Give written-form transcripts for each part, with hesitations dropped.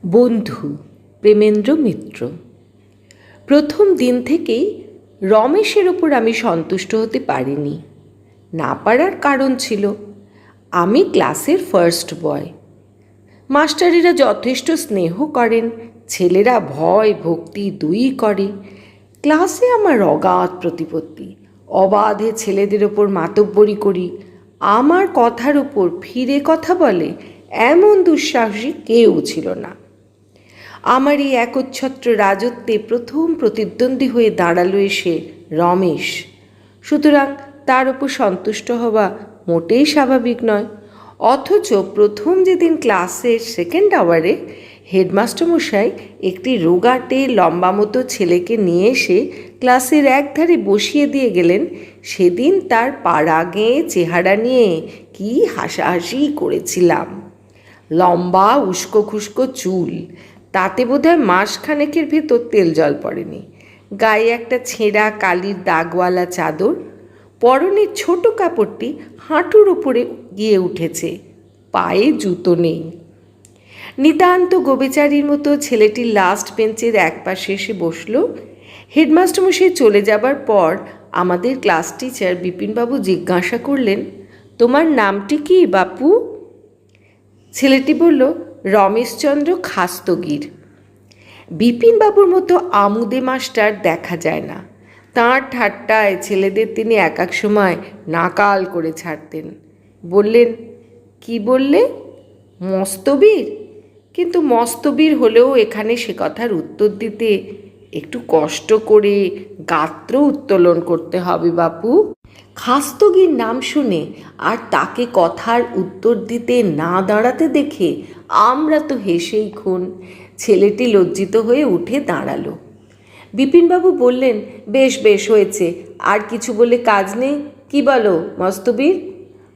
বন্ধু প্রেমেন্দ্র মিত্র। প্রথম দিন থেকেই রমেশের ওপর আমি সন্তুষ্ট হতে পারিনি। না পারার কারণ ছিল, আমি ক্লাসের ফার্স্ট বয়। মাস্টারেরা যথেষ্ট স্নেহ করেন, ছেলেরা ভয় ভক্তি দুই করে। ক্লাসে আমার অগাধ প্রতিপত্তি, অবাধে ছেলেদের ওপর মাতব্বরি করি। আমার কথার ওপর ফিরে কথা বলে এমন দুঃসাহসী কেউ ছিল না। আমার এই একচ্ছত্র রাজত্বে প্রথম প্রতিদ্বন্দ্বী হয়ে দাঁড়ালো এসে রমেশ। সুতরাং তার ওপর সন্তুষ্ট হওয়া মোটেই স্বাভাবিক নয়। অথচ প্রথম যেদিন ক্লাসের সেকেন্ড আওয়ারে হেডমাস্টারমশাই একটি রোগাটে লম্বা মতো ছেলেকে নিয়ে এসে ক্লাসের একধারে বসিয়ে দিয়ে গেলেন, সেদিন তার পাড়া গেঁয়ে চেহারা নিয়ে কি হাসাহাসি করেছিলাম। লম্বা উস্কো খুস্কো চুল, তাতে বোধহয় মাসখানেকের ভেতর তেল জল পড়েনি। গায়ে একটা ছেঁড়া কালির দাগওয়ালা চাদর, পরনের ছোট কাপড়টি হাঁটুর উপরে গিয়ে উঠেছে, পায়ে জুতো নেই। নিতান্ত গোবেচারির মতো ছেলেটি লাস্ট বেঞ্চের এক পাশে এসে বসল। হেডমাস্টারমশাই চলে যাবার পর আমাদের ক্লাস টিচার বিপিনবাবু জিজ্ঞাসা করলেন, তোমার নামটি কি বাপু? ছেলেটি বলল, রমেশচন্দ্র খাস্তগির। বিপিনবাবুর মতো আমুদে মাস্টার দেখা যায় না। তাঁর ঠাট্টায় ছেলেদের তিনি এক এক সময় নাকাল করে ছাড়তেন। বললেন, কি বললে? মস্তবীর? কিন্তু মস্তবীর হলেও এখানে সে কথার উত্তর দিতে একটু কষ্ট করে গাত্র উত্তোলন করতে হবে বাপু। খাস্তগির নাম শুনে আর তাকে কথার উত্তর দিতে না দাঁড়াতে দেখে আমরা তো হেসেই খুন। ছেলেটি লজ্জিত হয়ে উঠে দাঁড়ালো। বিপিনবাবু বললেন, বেশ বেশ হয়েছে, আর কিছু বলে কাজ নেই, কি বলো মস্তবীর?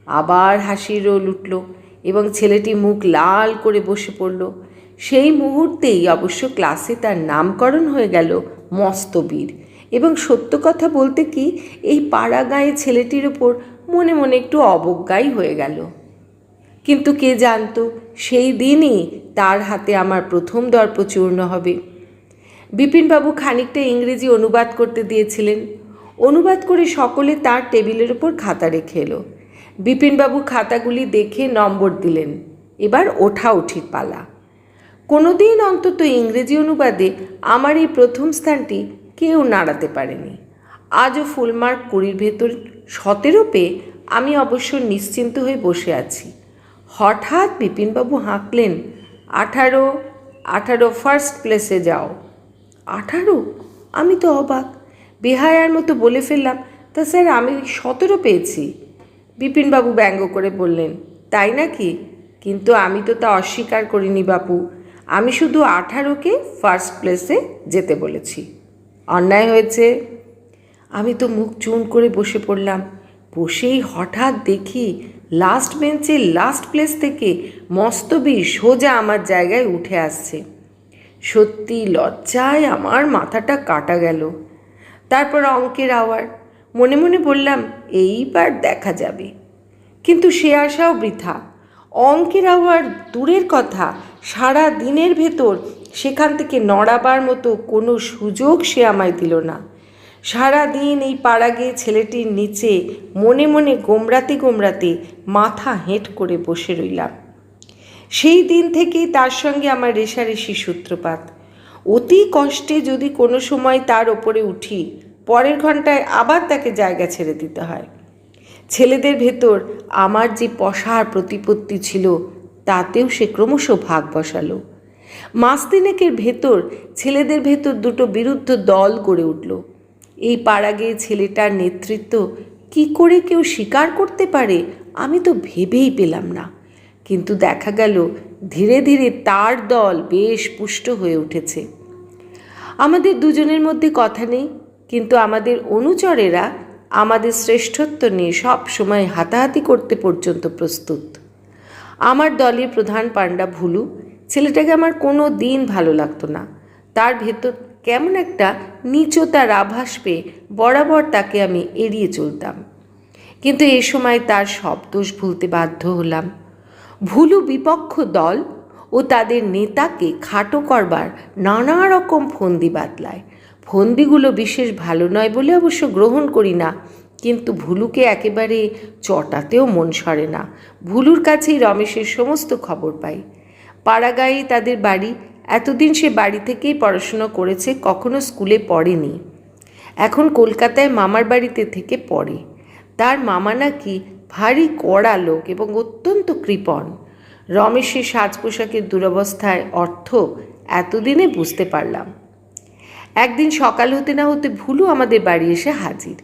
আবার হাসির রোল উঠল এবং ছেলেটি মুখ লাল করে বসে পড়ল। সেই মুহূর্তেই অবশ্য ক্লাসে তার নামকরণ হয়ে গেল মস্তবীর। এবং সত্য কথা বলতে কি, এই পাড়া গাঁয়ে ছেলেটির ওপর মনে মনে একটু অবজ্ঞাই হয়ে গেল। কিন্তু কে জানতো সেই দিনই তার হাতে আমার প্রথম দর্প চূর্ণ হবে। বিপিনবাবু খানিকটা ইংরেজি অনুবাদ করতে দিয়েছিলেন। অনুবাদ করে সকলে তার টেবিলের ওপর খাতা রেখে এলো। বিপিনবাবু খাতাগুলি দেখে নম্বর দিলেন। এবার ওঠাউঠির পালা। কোনোদিন অন্তত ইংরেজি অনুবাদে আমার এই প্রথম স্থানটি কেউ নাড়াতে পারেনি। আজও ফুলমার্ক 20 ভেতর 17 পেয়ে আমি অবশ্য নিশ্চিন্ত হয়ে বসে আছি। হঠাৎ বিপিনবাবু হাঁকলেন, 18 18 ফার্স্ট প্লেসে যাও। 18? আমি তো অবাক, বেহায়ার মতো বলে ফেললাম, তা স্যার আমি 17 পেয়েছি। বিপিনবাবু ব্যঙ্গ করে বললেন, তাই নাকি? কিন্তু আমি তো তা অস্বীকার করিনি বাপু, আমি শুধু 18কে ফার্স্ট প্লেসে যেতে বলেছি। অন্যায় হয়েছে। আমি তো মুখ চুন করে বসে পড়লাম। বসেই হঠাৎ দেখি লাস্ট বেঞ্চে লাস্ট প্লেস থেকে মস্তবীর সোজা আমার জায়গায় উঠে আসছে। সত্যি লজ্জায় আমার মাথাটা কাটা গেল। তারপর অঙ্কের আওয়ার। মনে মনে বললাম, এইবার দেখা যাবে। কিন্তু সে আশাও বৃথা। অঙ্কের আওয়ার দূরের কথা, সারা দিনের ভেতর সেখান থেকে নড়াবার মতো কোনো সুযোগ সে আমায় দিল না। সারা দিন এই পাড়া গিয়ে ছেলেটির নিচে মনে মনে গোমরাতে গোমরাতে মাথা হেঁট করে বসে রইলাম। সেই দিন থেকেই তার সঙ্গে আমার রেষারেষি সূত্রপাত। অতি কষ্টে যদি কোনো সময় তার ওপরে উঠি, পরের ঘন্টায় আবার তাকে জায়গা ছেড়ে দিতে হয়। ছেলেদের ভেতর আমার যে পশার প্রতিপত্তি ছিল, তাতেও সে ক্রমশ ভাগ বসালো। মাস তিনেকের ভেতর ছেলেদের ভেতর দুটো বিরুদ্ধ দল গড়ে উঠল। এই পাড়া গিয়ে ছেলেটার নেতৃত্ব কি করে কেউ স্বীকার করতে পারে আমি তো ভেবেই পেলাম না। কিন্তু দেখা গেল ধীরে ধীরে তার দল বেশ পুষ্ট হয়ে উঠেছে। আমাদের দুজনের মধ্যে কথা নেই, কিন্তু আমাদের অনুচরেরা আমাদের শ্রেষ্ঠত্ব নিয়ে সব সময় হাতাহাতি করতে পর্যন্ত প্রস্তুত। আমার দলের প্রধান পাণ্ডা ভুলু, ছেলেটাকে আমার কোনো দিন ভালো লাগতো না। তার ভেতর কেমন একটা নীচতার আভাস পেয়ে বরাবর তাকে আমি এড়িয়ে চলতাম। কিন্তু এ সময় তার সব দোষ ভুলতে বাধ্য হলাম। ভুলু বিপক্ষ দল ও তাদের নেতাকে খাটো করবার নানা রকম ফন্দি বাতলায়। ফন্দিগুলো বিশেষ ভালো নয় বলে অবশ্য গ্রহণ করি না, কিন্তু ভুলুকে একেবারে চটাতেও মন সরে না। ভুলুর কাছেই রমেশের সমস্ত খবর পাই। পাড়াগাঁয়েই তাদের বাড়ি। এতদিন সে বাড়ি থেকেই পড়াশুনো করেছে, কখনো স্কুলে পড়েনি। এখন কলকাতায় মামার বাড়িতে থেকে পড়ে। তার মামা নাকি ভারী কড়া লোক এবং অত্যন্ত কৃপণ। রমেশের সাজ পোশাকের দুরবস্থায় অর্থ এতদিনে বুঝতে পারলাম। একদিন সকাল হতে না হতে ভুলু আমাদের বাড়ি এসে হাজির।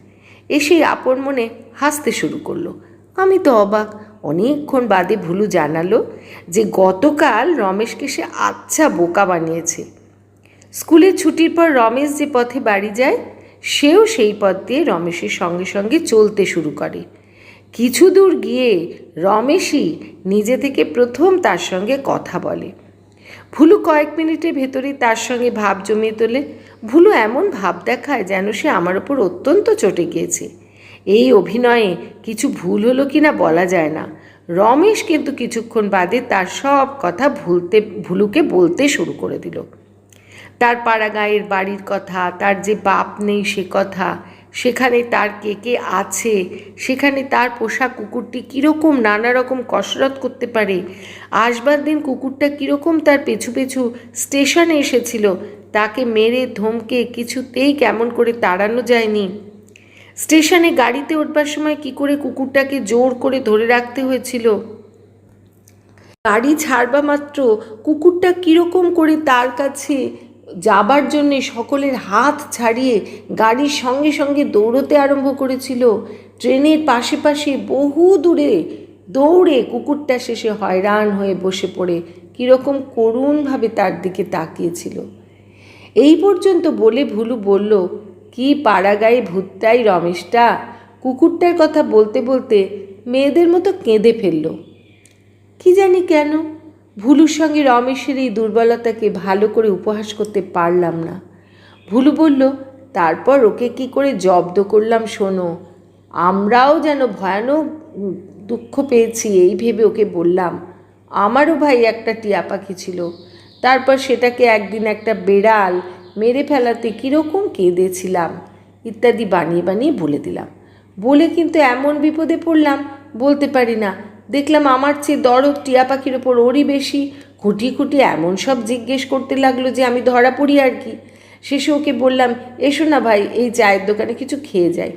এসেই আপন মনে হাসতে শুরু করলো। আমি তো অবাক। অনেকক্ষণ বাদে ভুলু জানালো যে গতকাল রমেশকে সে আচ্ছা বোকা বানিয়েছে। স্কুলের ছুটির পর রমেশ যে পথে বাড়ি যায়, সেও সেই পথ দিয়ে রমেশের সঙ্গে সঙ্গে চলতে শুরু করে। কিছু দূর গিয়ে রমেশই নিজে থেকে প্রথম তার সঙ্গে কথা বলে। ভুলু কয়েক মিনিটের ভেতরেই তার সঙ্গে ভাব জমিয়ে তোলে। ভুলু এমন ভাব দেখায় যেন সে আমার ওপর অত্যন্ত চটে গিয়েছে। এই অভিনয়ে কিছু ভুল হলো কিনা বলা যায় না। রমেশ কিন্তু কিছুক্ষণ বাদে তার সব কথা ভুলুকে বলতে শুরু করে দিল। তার পাড়াগাঁয়ের বাড়ির কথা, তার যে বাপ নেই সে কথা, সেখানে তার কে কে আছে, সেখানে তার পোষা কুকুরটি কীরকম নানা রকম কসরত করতে পারে, আসবার দিন কুকুরটা কীরকম তার পেছু পেছু স্টেশনে এসেছিল, তাকে মেরে ধমকে কিছুতেই কেমন করে তাড়ানো যায়নি, স্টেশনে গাড়িতে উঠবার সময় কি করে কুকুরটাকে জোর করে ধরে রাখতে হয়েছিল, গাড়ি ছাড়বা মাত্র কুকুরটা কীরকম করে তার কাছে যাবার জন্যে সকলের হাত ছাড়িয়ে গাড়ির সঙ্গে সঙ্গে দৌড়তে আরম্ভ করেছিল, ট্রেনের পাশে পাশে বহু দূরে দৌড়ে কুকুরটা শেষে হয়রান হয়ে বসে পড়ে কীরকম করুণভাবে তার দিকে তাকিয়েছিল। এই পর্যন্ত বলে ভুলু বলল, কি পাড়াগাঁয়ে ভূতটাই রমেশটা। কুকুরটার কথা বলতে বলতে মেয়েদের মতো কেঁদে ফেলল। কি জানি কেন ভুলুর সঙ্গে রমেশের এই দুর্বলতাকে ভালো করে উপহাস করতে পারলাম না। ভুলু বলল, তারপর ওকে কি করে জব্দ করলাম শোনো। আমরাও যেন ভয়ানক দুঃখ পেয়েছি এই ভেবে ওকে বললাম, আমারও ভাই একটা টিয়া পাখি ছিল, তারপর সেটাকে একদিন একটা বেড়াল মেরে ফেলাতে কীরকম কেঁদেছিলাম ইত্যাদি বানিয়ে বানিয়ে বলে দিলাম। বলে কিন্তু এমন বিপদে পড়লাম বলতে পারি না। দেখলাম আমার চেয়ে দরদ টিয়া পাখির ওপর ওরই বেশি। খুঁটি খুঁটি এমন সব জিজ্ঞেস করতে লাগলো যে আমি ধরা পড়ি আর কি। শেষে ওকে বললাম, এসো না ভাই এই চায়ের দোকানে কিছু খেয়ে যাই।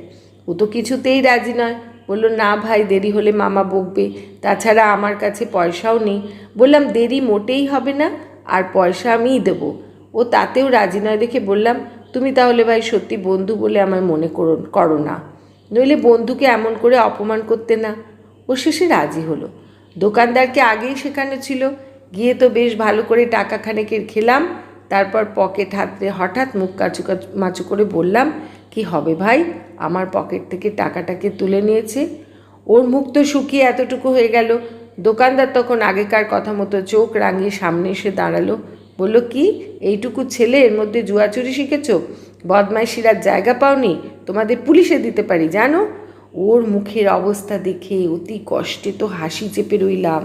ও তো কিছুতেই রাজি নয়, বলল না ভাই দেরি হলে মামা বকবে, তাছাড়া আমার কাছে পয়সাও নেই। বললাম দেরি মোটেই হবে না, আর পয়সা আমিই দেবো। ও তাতেও রাজি নয় দেখে বললাম, তুমি তাহলে ভাই সত্যি বন্ধু বলে আমায় মনে করো না, নইলে বন্ধুকে এমন করে অপমান করতে না। ও শেষে রাজি হলো। দোকানদারকে আগেই শেখানো ছিল। গিয়ে তো বেশ ভালো করে টাকা খানেকের খেলাম। তারপর পকেট হাতে হঠাৎ মুখ মাচু করে বললাম, কি হবে ভাই, আমার পকেট থেকে টাকাটাকে তুলে নিয়েছে। ওর মুখ তো শুকিয়ে এতটুকু হয়ে গেল। দোকানদার তখন আগেকার কথা মতো চোখ রাঙিয়ে সামনে এসে দাঁড়ালো। বলল, কি এইটুকু ছেলে এর মধ্যে জুয়াচুরি শিখেছ? বদমাইশির আর জায়গা পাওনি? তোমাদের পুলিশে দিতে পারি জানো। ওর মুখের অবস্থা দেখে অতি কষ্টে তো হাসি চেপে রইলাম।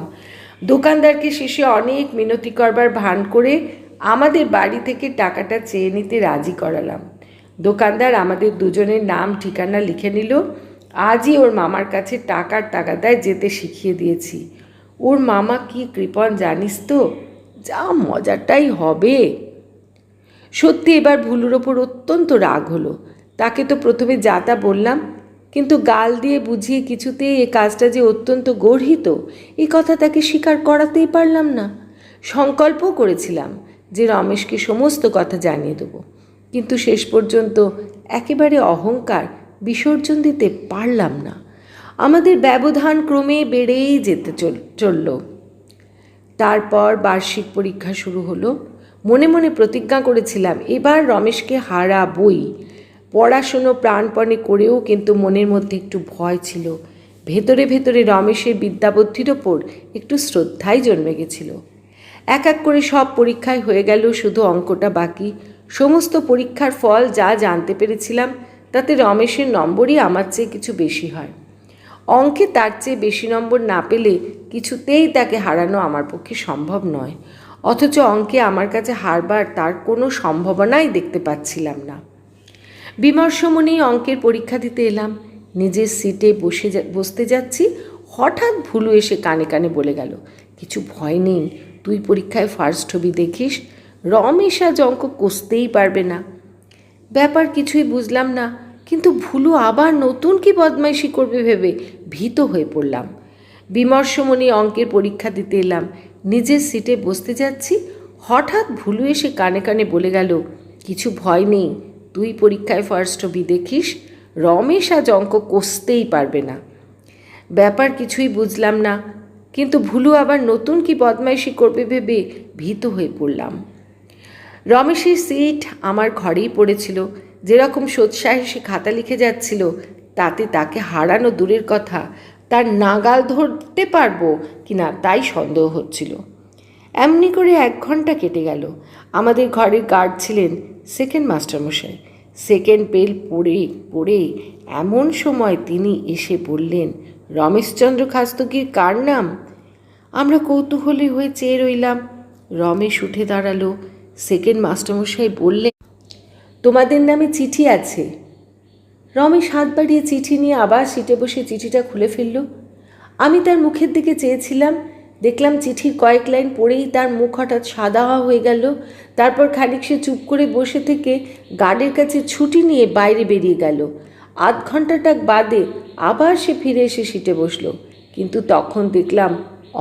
দোকানদারকে শেষে অনেক মিনতি করবার ভান করে আমাদের বাড়ি থেকে টাকাটা চেয়ে নিতে রাজি করালাম। দোকানদার আমাদের দুজনের নাম ঠিকানা লিখে নিল। আজই ওর মামার কাছে টাকার তাগাদায় যেতে শিখিয়ে দিয়েছি। ওর মামা কি কৃপণ জানিস তো, যা মজাটাই হবে। সত্যি এবার ভুলুর ওপর অত্যন্ত রাগ হলো। তাকে তো প্রথমে যা তা বললাম, কিন্তু গাল দিয়ে বুঝিয়ে কিছুতেই এ কাজটা যে অত্যন্ত গর্হিত এই কথা তাকে স্বীকার করাতেই পারলাম না। সংকল্পও করেছিলাম যে রমেশকে সমস্ত কথা জানিয়ে দেব, কিন্তু শেষ পর্যন্ত একেবারে অহংকার বিসর্জন দিতে পারলাম না। আমাদের ব্যবধান ক্রমে বেড়েই যেতে চলল। তারপর বার্ষিক পরীক্ষা শুরু হলো। মনে মনে প্রতিজ্ঞা করেছিলাম এবার রমেশকে হারাবই। পড়াশুনো প্রাণপণে করেও কিন্তু মনের মধ্যে একটু ভয় ছিল। ভেতরে ভেতরে রমেশের বিদ্যাবুদ্ধির ওপর একটু শ্রদ্ধাই জন্মে গেছিল। এক এক করে সব পরীক্ষায় হয়ে গেল, শুধু অঙ্কটা বাকি। সমস্ত পরীক্ষার ফল যা জানতে পেরেছিলাম তাতে রমেশের নম্বরই আমার চেয়ে কিছু বেশি হয়। অঙ্কে তার চেয়ে বেশি নম্বর না পেলে কিছুতেই তাকে হারানো আমার পক্ষে সম্ভব নয়। অথচ অঙ্কে আমার কাছে হারবার তার কোনো সম্ভাবনাই দেখতে পাচ্ছিলাম না। বিমর্ষ মনেই অঙ্কের পরীক্ষা দিতে এলাম। নিজের সিটে বসতে যাচ্ছি, হঠাৎ ভুলু এসে কানে কানে বলে গেল, কিছু ভয় নেই, তুই পরীক্ষায় ফার্স্ট হবি দেখিস, রমেশ আজ অঙ্ক কষতেই পারবে না। ব্যাপার কিছুই বুঝলাম না, কিন্তু ভুলু আবার নতুন কি বদমাইশি করবে ভেবে ভীত হয়ে পড়লাম। বিমর্ষ মনে অঙ্কের পরীক্ষা দিতে এলাম। নিজের সিটে বসতে যাচ্ছি, হঠাৎ ভুলু এসে কানে কানে বলে গেল, কিছু ভয় নেই, তুই পরীক্ষায় ফার্স্ট হবি দেখিস, রমেশ আজ অঙ্ক কষতেই পারবে না। ব্যাপার কিছুই বুঝলাম না, কিন্তু ভুলু আবার নতুন কি বদমাইশি করবে ভেবে ভীত হয়ে পড়লাম। রমেশের সিট আমার ঘরেই পড়েছিল। যেরকম সোৎসাহে সে খাতা লিখে যাচ্ছিল, তাতে তাকে হারানো দূরের কথা, তার নাগাল ধরতে পারবো কিনা তাই সন্দেহ হচ্ছিল। এমনি করে 1 ঘন্টা কেটে গেল। আমাদের ঘরের গার্ড ছিলেন সেকেন্ড মাস্টারমশাই। সেকেন্ড বেল পড়ে এমন সময় তিনি এসে বললেন, রমেশচন্দ্র খাস্তগির কার নাম? আমরা কৌতূহলী হয়ে চেয়ে রইলাম। রমেশ উঠে দাঁড়ালো। সেকেন্ড মাস্টারমশাই বললেন, তোমাদের নামে চিঠি আছে। রমেশ হাত বাড়িয়ে চিঠি নিয়ে আবার সিটে বসে চিঠিটা খুলে ফেলল। আমি তার মুখের দিকে চেয়েছিলাম, দেখলাম চিঠির কয়েক লাইন পড়েই তার মুখ হঠাৎ সাদা হয়ে গেল। তারপর খানিক সে চুপ করে বসে থেকে গার্ডের কাছে ছুটি নিয়ে বাইরে বেরিয়ে গেল। 8 ঘন্টাটা বাদে আবার সে ফিরে এসে সিটে বসল, কিন্তু তখন দেখলাম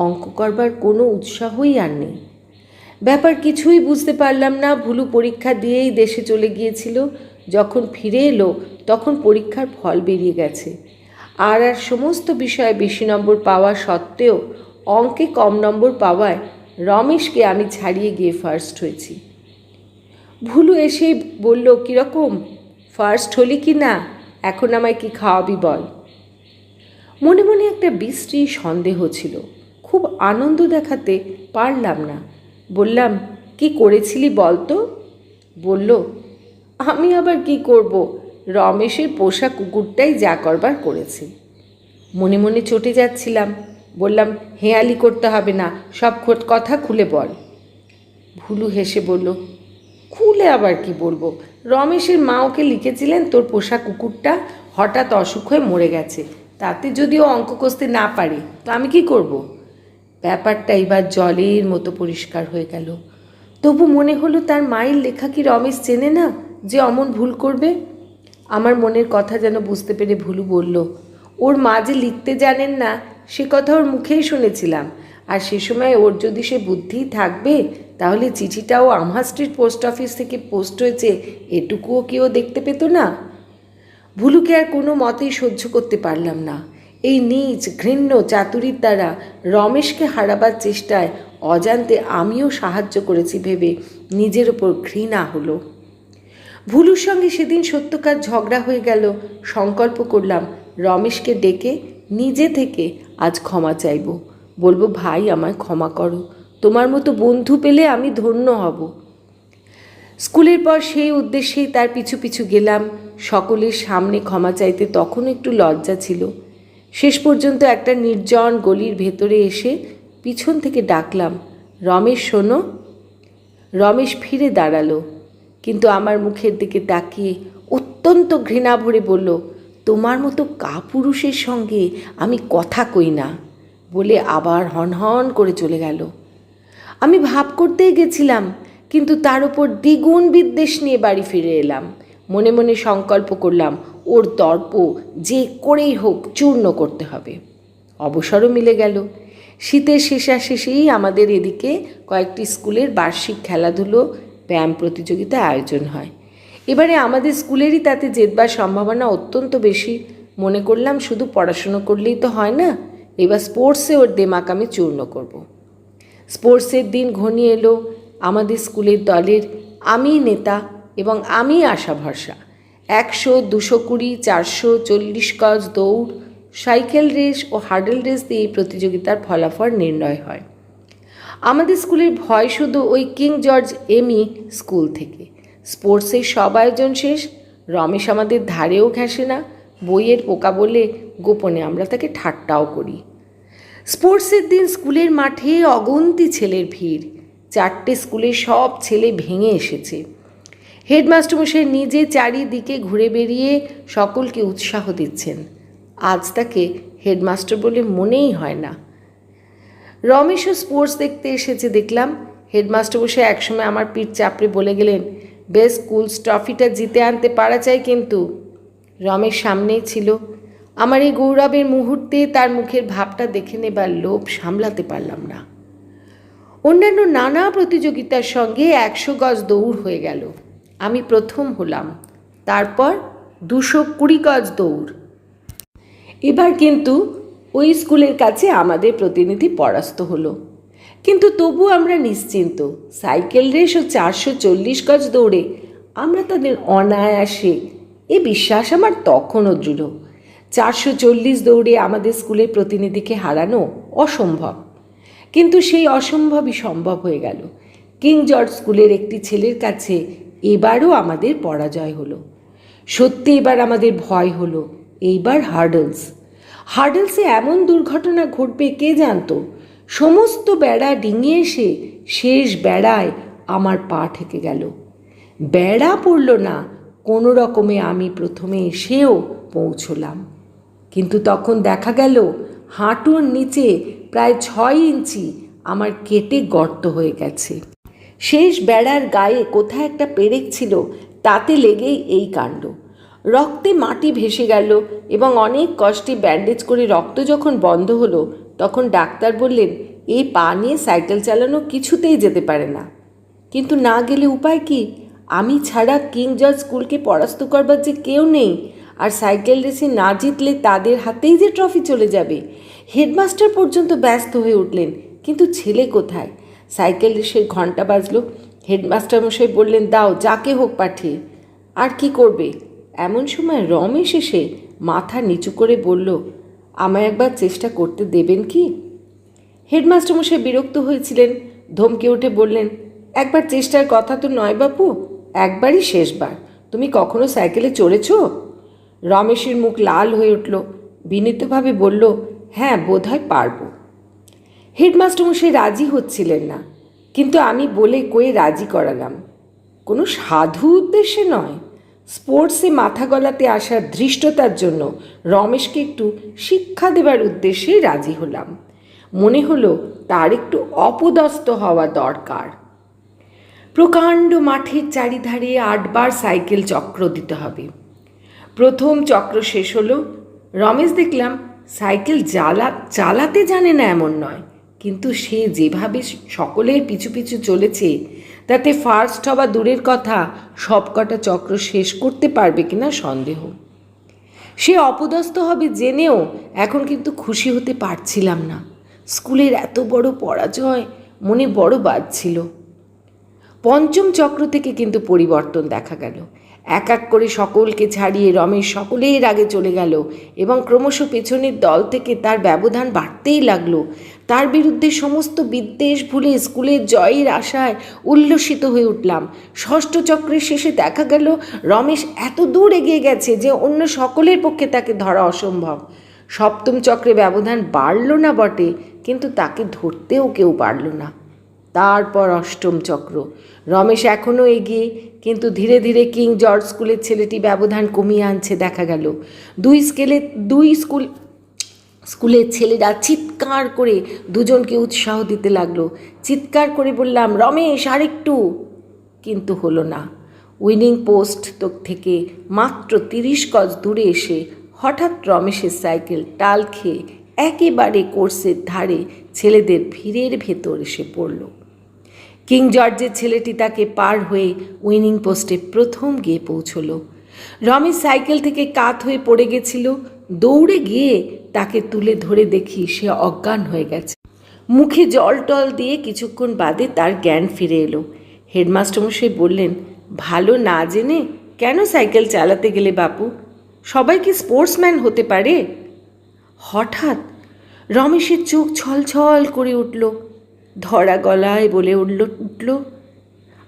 অঙ্ক করবার কোনো উৎসাহই আর নেই। ব্যাপার কিছুই বুঝতে পারলাম না। ভুলু পরীক্ষা দিয়েই দেশে চলে গিয়েছিল। যখন ফিরে এলো তখন পরীক্ষার ফল বেরিয়ে গেছে। আর সমস্ত বিষয়ে বেশি নম্বর পাওয়া সত্ত্বেও অঙ্কে কম নম্বর পাওয়ায় রমেশকে আমি ছাড়িয়ে গিয়ে ফার্স্ট হয়েছি। ভুলু এসে বলল, কীরকম, ফার্স্ট হলি কি না, এখন আমায় কি খাওয়াবি বল। মনে মনে একটা বিশ্রী সন্দেহ ছিল, খুব আনন্দ দেখাতে পারলাম না। বললাম, কি করেছিলি বল তো? বলল, আমি আবার কি করব, রমেশের পোষা কুকুরটাই যা করবার করেছি। মনে মনে চটে যাচ্ছিলাম। বললাম, হেয়ালি করতে হবে না, সব কথা খুলে বল। ভুলু হেসে বলল, খুলে আবার কি বলবো, রমেশের মা ওকে লিখেছিলেন তোর পোষা কুকুরটা হঠাৎ অসুখ হয়ে মরে গেছে, তাতে যদি ও অঙ্ক কষতে না পারে তো আমি কি করব। ব্যাপারটা এবার জলের মতো পরিষ্কার হয়ে গেল। তবু মনে হলো তার মায়ের লেখা কি রমেশ চেনে না যে অমন ভুল করবে? আমার মনের কথা যেন বুঝতে পেরে ভুলু বলল, ওর মা যে লিখতে জানেন না সে কথা ওর মুখেই শুনেছিলাম, আর সে সময় ওর যদি সে বুদ্ধিই থাকবে তাহলে চিঠিটাও আমহা স্ট্রিট পোস্ট অফিস থেকে পোস্ট হয়েছে এটুকুও কি ও দেখতে পেত না? ভুলুকে আর কোনো মতেই সহ্য করতে পারলাম না। এই নীচ ঘৃণ্য চাতুরির দ্বারা রমেশকে হারাবার চেষ্টায় অজান্তে আমিও সাহায্য করেছি ভেবে নিজের ওপর ঘৃণা হলো। ভুলুর সঙ্গে সেদিন সত্যকার ঝগড়া হয়ে গেল। সংকল্প করলাম রমেশকে ডেকে নিজে থেকে আজ ক্ষমা চাইব। বলবো, ভাই আমায় ক্ষমা করো, তোমার মতো বন্ধু পেলে আমি ধন্য হব। স্কুলের পর সেই উদ্দেশ্যেই তার পিছু পিছু গেলাম। সকলের সামনে ক্ষমা চাইতে তখনও একটু লজ্জা ছিল। শেষ পর্যন্ত একটা নির্জন গলির ভেতরে এসে পিছন থেকে ডাকলাম, রমেশ শোনো। রমেশ ফিরে দাঁড়ালো, কিন্তু আমার মুখের দিকে তাকিয়ে অত্যন্ত ঘৃণা ভরে বলল, তোমার মতো কাপুরুষের সঙ্গে আমি কথা কই না, বলে আবার হনহন করে চলে গেল। আমি ভাব করতেই গেছিলাম, কিন্তু তার উপর দ্বিগুণ বিদ্বেষ নিয়ে বাড়ি ফিরে এলাম। মনে মনে সংকল্প করলাম ওর দর্প যে করেই হোক চূর্ণ করতে হবে। অবসরও মিলে গেল। শীতের শেষাশেষেই আমাদের এদিকে কয়েকটি স্কুলের বার্ষিক খেলাধুলো ব্যায়াম প্রতিযোগিতা আয়োজন হয়। এবারে আমাদের স্কুলেরই তাতে জেতবার সম্ভাবনা অত্যন্ত বেশি। মনে করলাম শুধু পড়াশুনো করলেই তো হয় না, এবার স্পোর্টসে ওর দেমাক আমি চূর্ণ করব। স্পোর্টসের দিন ঘনিয়ে এলো। আমাদের স্কুলের দলের আমি নেতা এবং আমি আশা ভরসা। 100, 220, 400, 40 গজ দৌড়, সাইকেল রেস ও হার্ডেল রেস দিয়ে এই প্রতিযোগিতার ফলাফল নির্ণয় হয়। আমাদের স্কুলের ভয় শুধু ওই কিং জর্জ এমই স্কুল থেকে। স্পোর্টসের সব আয়োজন শেষ। রমেশ আমাদের ধারেও ঘেঁষে না, বইয়ের পোকা বলে গোপনে আমরা তাকে ঠাট্টাও করি। স্পোর্টসের দিন স্কুলের মাঠে অগুন্তি ছেলের ভিড়। 4টে স্কুলে সব ছেলে ভেঙে এসেছে। হেডমাস্টারমশাই নিজে চারিদিকে ঘুরে বেরিয়ে সকলকে উৎসাহ দিচ্ছেন। আজ তাকে হেডমাস্টার বলে মনেই হয় না। রমেশও স্পোর্টস দেখতে এসেছে দেখলাম। হেডমাস্টারমশাই একসময় আমার পিঠ চাপড়ে বলে গেলেন, বেশ স্কুলস ট্রফিটা জিতে আনতে পারা চাই কিন্তু। রমেশ সামনেই ছিল। আমার এই গৌরবের মুহূর্তে তার মুখের ভাবটা দেখে নেবার লোভ সামলাতে পারলাম না। অন্যান্য নানা প্রতিযোগিতার সঙ্গে 100 গজ দৌড় হয়ে গেল। আমি প্রথম হলাম। তারপর 220 গজ দৌড়। এবার কিন্তু ওই স্কুলের কাছে আমাদের প্রতিনিধি পরাস্ত হলো। কিন্তু তবু আমরা নিশ্চিন্ত। সাইকেল রেস ও 440 গজ দৌড়ে আমরা তাদের অনায়াসে, এ বিশ্বাস আমার তখনও দৃঢ়। 440 দৌড়ে আমাদের স্কুলের প্রতিনিধিকে হারানো অসম্ভব, কিন্তু সেই অসম্ভবই সম্ভব হয়ে গেল। কিং জর্জ স্কুলের একটি ছেলের কাছে এবারও আমাদের পরাজয় হলো। সত্যি এবার আমাদের ভয় হলো। এইবার হার্ডলসে এমন দুর্ঘটনা ঘটবে কে জানতো। সমস্ত বেড়া ডিঙিয়ে এসে শেষ বেড়ায় আমার পা ঠেকে গেল। বেড়া পড়ল না, কোনো রকমে আমি প্রথমে এসেও পৌঁছলাম। কিন্তু তখন দেখা গেল হাঁটুর নিচে প্রায় 6 ইঞ্চি আমার কেটে গর্ত হয়ে গেছে। শেষ বেড়ার গায়ে কোথায় একটা পেরেক ছিল, তাতে লেগেই এই কাণ্ড। রক্তে মাটি ভেসে গেল এবং অনেক কষ্টে ব্যান্ডেজ করে রক্ত যখন বন্ধ হলো, তখন ডাক্তার বললেন এই পা নিয়ে সাইকেল চালানো কিছুতেই যেতে পারে না। কিন্তু না গেলে উপায় কি? আমি ছাড়া কিং জর্জ স্কুলকে পরাস্ত করবার যে কেউ নেই, আর সাইকেল রেসে না জিতলে তাদের হাতেই যে ট্রফি চলে যাবে। হেডমাস্টার পর্যন্ত ব্যস্ত হয়ে উঠলেন, কিন্তু ছেলে কোথায়? সাইকেল রেসের ঘন্টা বাজলো। হেডমাস্টারমশাই বললেন, দাও যাকে হোক পাঠিয়ে। আর কি করবে? এমন সময় রমেশ এসে মাথা নিচু করে বলল, আমায় একবার চেষ্টা করতে দেবেন কি? হেডমাস্টারমশাই বিরক্ত হয়েছিলেন, ধমকে উঠে বললেন, একবার চেষ্টার কথা তো নয় বাপু, একবারই শেষবার। তুমি কখনো সাইকেলে চড়েছ? রমেশের মুখ লাল হয়ে উঠল। বিনীতভাবে বলল, হ্যাঁ বোধহয় পারব। হেডমাস্টারমশাই রাজি হচ্ছিলেন না, কিন্তু আমি বলে কয়ে রাজি করালাম। কোনো সাধু উদ্দেশ্যে নয়, স্পোর্টসে মাথা গলাতে আসার ধৃষ্টতার জন্য রমেশকে একটু শিক্ষা দেবার উদ্দেশ্যেই রাজি হলাম। মনে হলো তার একটু অপদস্থ হওয়া দরকার। প্রকাণ্ড মাঠের চারিধারে 8 বার সাইকেল চক্র দিতে হবে। প্রথম চক্র শেষ হলো। রমেশ দেখলাম সাইকেল চালাতে জানে না এমন নয়, কিন্তু সে যেভাবে সকলের পিছু পিছু চলেছে তাতে ফার্স্ট হওয়া দূরের কথা, সবকটা চক্র শেষ করতে পারবে কিনা সন্দেহ। সে অপদস্থ হবে জেনেও এখন কিন্তু খুশি হতে পারছিলাম না। স্কুলের এত বড় পরাজয় মনে বড় বাজছিল। পঞ্চম চক্র থেকে কিন্তু পরিবর্তন দেখা গেল। এক এক করে সকলকে ছাড়িয়ে রমেশ সকলের আগে চলে গেল এবং ক্রমশ পেছনের দল থেকে তার ব্যবধান বাড়তেই লাগলো। তার বিরুদ্ধে সমস্ত বিদ্বেষ ভুলে স্কুলের জয়ের আশায় উল্লসিত হয়ে উঠলাম। ষষ্ঠ চক্রের শেষে দেখা গেল রমেশ এত দূর এগিয়ে গেছে যে অন্য সকলের পক্ষে তাকে ধরা অসম্ভব। সপ্তম চক্রে ব্যবধান বাড়ল না বটে, কিন্তু তাকে ধরতেও কেউ পারল না। তারপর অষ্টম চক্র। রমেশ এখনও এগিয়ে, কিন্তু ধীরে ধীরে কিং জর্জ স্কুলের ছেলেটি ব্যবধান কমিয়ে আনছে দেখা গেল। দুই স্কুলের ছেলেরা চিৎকার করে দুজনকে উৎসাহ দিতে লাগলো। চিৎকার করে বললাম, রমেশ আরেকটু, কিন্তু হলো না। উইনিং পোস্ট থেকে মাত্র 30 গজ দূরে এসে হঠাৎ রমেশের সাইকেল টাল খেয়ে একেবারে কোর্সের ধারে ছেলেদের ভিড়ের ভেতর এসে পড়ল। কিং জর্জের ছেলেটি তাকে পার হয়ে উইনিং পোস্টে প্রথম গিয়ে পৌঁছল। রমেশ সাইকেল থেকে কাত হয়ে পড়ে গেছিল। দৌড়ে গিয়ে তাকে তুলে ধরে দেখি সে অজ্ঞান হয়ে গেছে। মুখে জল টল দিয়ে কিছুক্ষণ বাদে তার জ্ঞান ফিরে এলো। হেডমাস্টারমশাই বললেন, ভালো না জেনে কেন সাইকেল চালাতে গেলে বাপু? সবাই কি স্পোর্টসম্যান হতে পারে? হঠাৎ রমেশের চোখ ছলছল করে উঠল। ধরা গলায় বলে উঠল,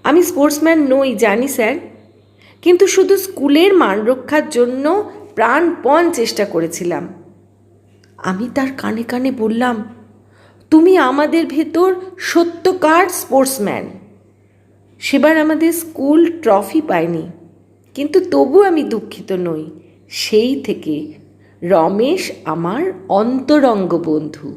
আমি স্পোর্টসম্যান নই জানি স্যার, কিন্তু শুধু স্কুলের মান রক্ষার জন্য প্রাণপণ চেষ্টা করেছিলাম। আমি তার কানে কানে বললাম, তুমি আমাদের ভেতর সত্যকার স্পোর্টসম্যান। সেবার আমাদের স্কুল ট্রফি পায়নি, কিন্তু তবু আমি দুঃখিত নই। সেই থেকে রমেশ আমার অন্তরঙ্গ বন্ধু।